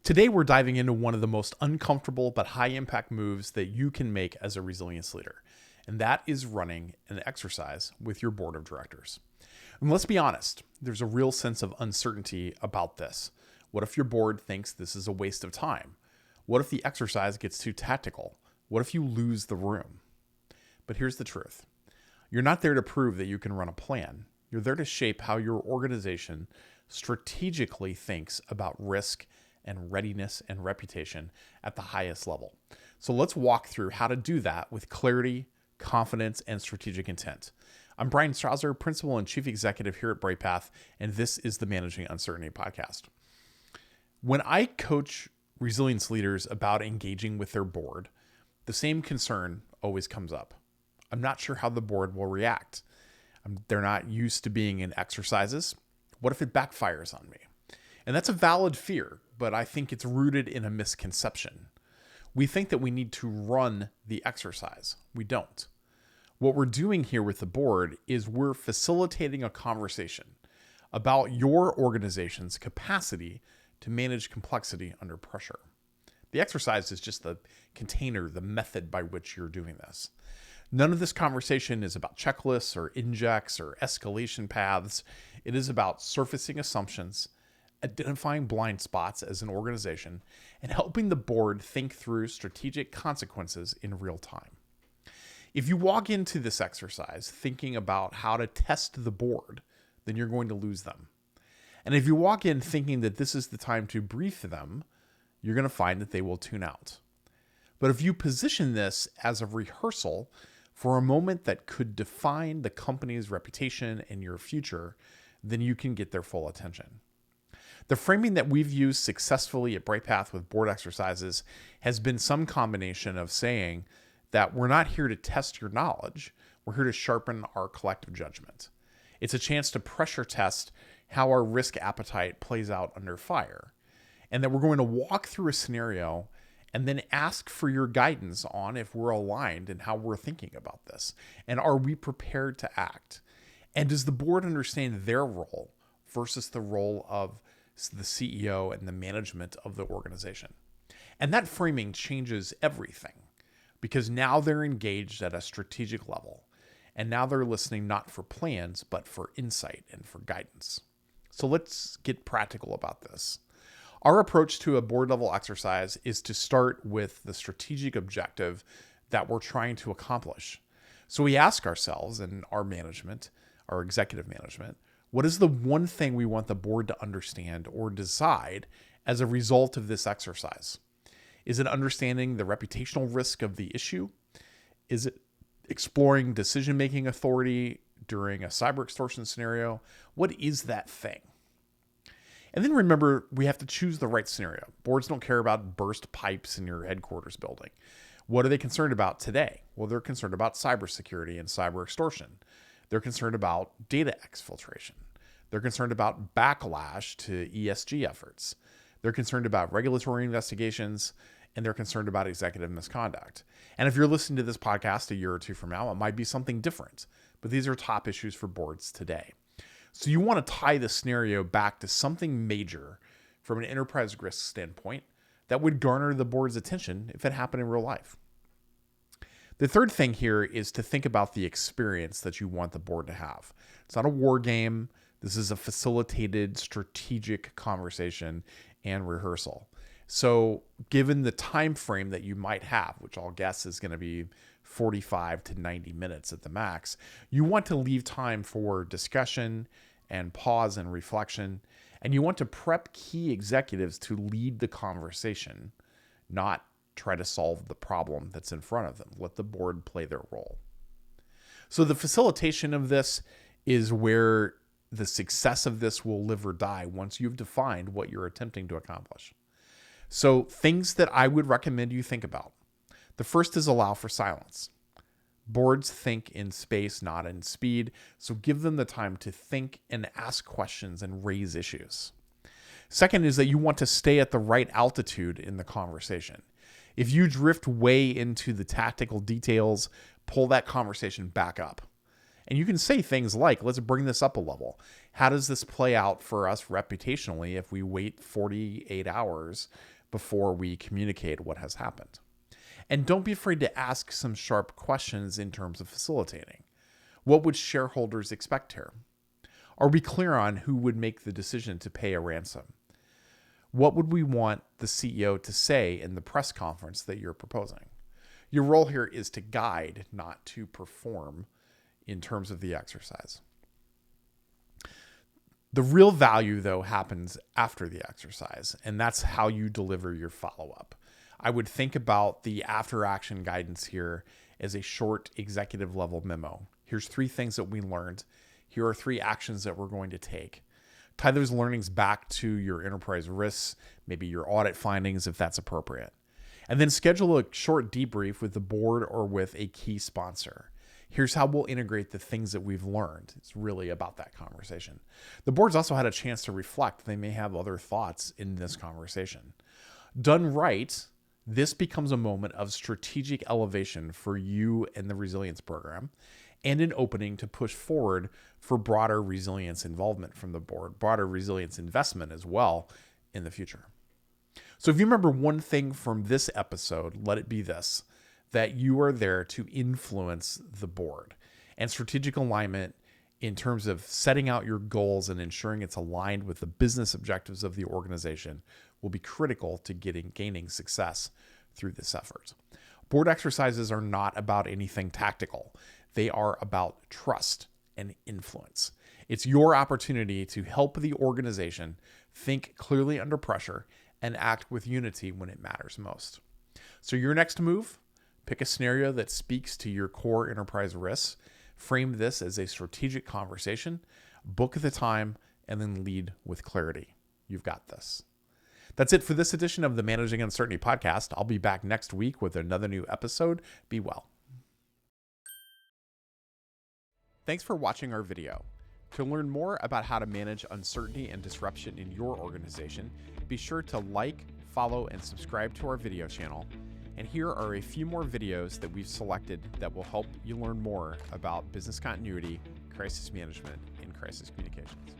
Today, we're diving into one of the most uncomfortable but high impact moves that you can make as a resilience leader, and that is running an exercise with your board of directors. And let's be honest, there's a real sense of uncertainty about this. What if your board thinks this is a waste of time? What if the exercise gets too tactical? What if you lose the room? But here's the truth. You're not there to prove that you can run a plan. You're there to shape how your organization strategically thinks about risk and readiness and reputation at the highest level. So let's walk through how to do that with clarity, confidence, and strategic intent. I'm Bryan Strawser, Principal and Chief Executive here at Bryghtpath, and this is the Managing Uncertainty podcast. When I coach resilience leaders about engaging with their board, the same concern always comes up. I'm not sure how the board will react. They're not used to being in exercises. What if it backfires on me? And that's a valid fear, but I think it's rooted in a misconception. We think that we need to run the exercise. We don't. What we're doing here with the board is we're facilitating a conversation about your organization's capacity to manage complexity under pressure. The exercise is just the container, the method by which you're doing this. None of this conversation is about checklists or injects or escalation paths. It is about surfacing assumptions, identifying blind spots as an organization, and helping the board think through strategic consequences in real time. If you walk into this exercise thinking about how to test the board, then you're going to lose them. And if you walk in thinking that this is the time to brief them, you're going to find that they will tune out. But if you position this as a rehearsal for a moment that could define the company's reputation and your future, then you can get their full attention. The framing that we've used successfully at Bryghtpath with board exercises has been some combination of saying that we're not here to test your knowledge, we're here to sharpen our collective judgment. It's a chance to pressure test how our risk appetite plays out under fire, and that we're going to walk through a scenario and then ask for your guidance on if we're aligned and how we're thinking about this. And are we prepared to act? And does the board understand their role versus the role of the CEO and the management of the organization? And that framing changes everything because now they're engaged at a strategic level. And now they're listening not for plans, but for insight and for guidance. So let's get practical about this. Our approach to a board level exercise is to start with the strategic objective that we're trying to accomplish. So we ask ourselves and our management, our executive management, what is the one thing we want the board to understand or decide as a result of this exercise? Is it understanding the reputational risk of the issue? Is it exploring decision-making authority during a cyber extortion scenario? What is that thing? And then remember, we have to choose the right scenario. Boards don't care about burst pipes in your headquarters building. What are they concerned about today? Well, they're concerned about cybersecurity and cyber extortion. They're concerned about data exfiltration. They're concerned about backlash to ESG efforts. They're concerned about regulatory investigations, and they're concerned about executive misconduct. And if you're listening to this podcast a year or two from now, it might be something different. But these are top issues for boards today. So you want to tie the scenario back to something major from an enterprise risk standpoint that would garner the board's attention if it happened in real life. The third thing here is to think about the experience that you want the board to have. It's not a war game. This is a facilitated strategic conversation and rehearsal. So given the time frame that you might have, which I'll guess is going to be 45 to 90 minutes at the max, you want to leave time for discussion and pause and reflection. And you want to prep key executives to lead the conversation, not try to solve the problem that's in front of them. Let the board play their role. So the facilitation of this is where the success of this will live or die once you've defined what you're attempting to accomplish. So things that I would recommend you think about. The first is allow for silence. Boards think in space, not in speed. So give them the time to think and ask questions and raise issues. Second is that you want to stay at the right altitude in the conversation. If you drift way into the tactical details, pull that conversation back up And you can say things like, let's bring this up a level. How does this play out for us reputationally if we wait 48 hours before we communicate what has happened? And don't be afraid to ask some sharp questions in terms of facilitating. What would shareholders expect here? Are we clear on who would make the decision to pay a ransom? What would we want the CEO to say in the press conference that you're proposing? Your role here is to guide, not to perform in terms of the exercise. The real value, though, happens after the exercise, and that's how you deliver your follow-up. I would think about the after-action guidance here as a short executive-level memo. Here's 3 things that we learned. Here are 3 actions that we're going to take. Tie those learnings back to your enterprise risks, maybe your audit findings if that's appropriate. And then schedule a short debrief with the board or with a key sponsor. Here's how we'll integrate the things that we've learned. It's really about that conversation. The board's also had a chance to reflect. They may have other thoughts in this conversation. Done right, this becomes a moment of strategic elevation for you and the resilience program, and an opening to push forward for broader resilience involvement from the board, broader resilience investment as well in the future. So if you remember one thing from this episode, let it be this: that you are there to influence the board. And strategic alignment in terms of setting out your goals and ensuring it's aligned with the business objectives of the organization will be critical to gaining success through this effort. Board exercises are not about anything tactical. They are about trust and influence. It's your opportunity to help the organization think clearly under pressure and act with unity when it matters most. So your next move: pick a scenario that speaks to your core enterprise risks, frame this as a strategic conversation, book the time, and then lead with clarity. You've got this. That's it for this edition of the Managing Uncertainty podcast. I'll be back next week with another new episode. Be well. Thanks for watching our video. To learn more about how to manage uncertainty and disruption in your organization, be sure to like, follow, and subscribe to our video channel. And here are a few more videos that we've selected that will help you learn more about business continuity, crisis management, and crisis communications.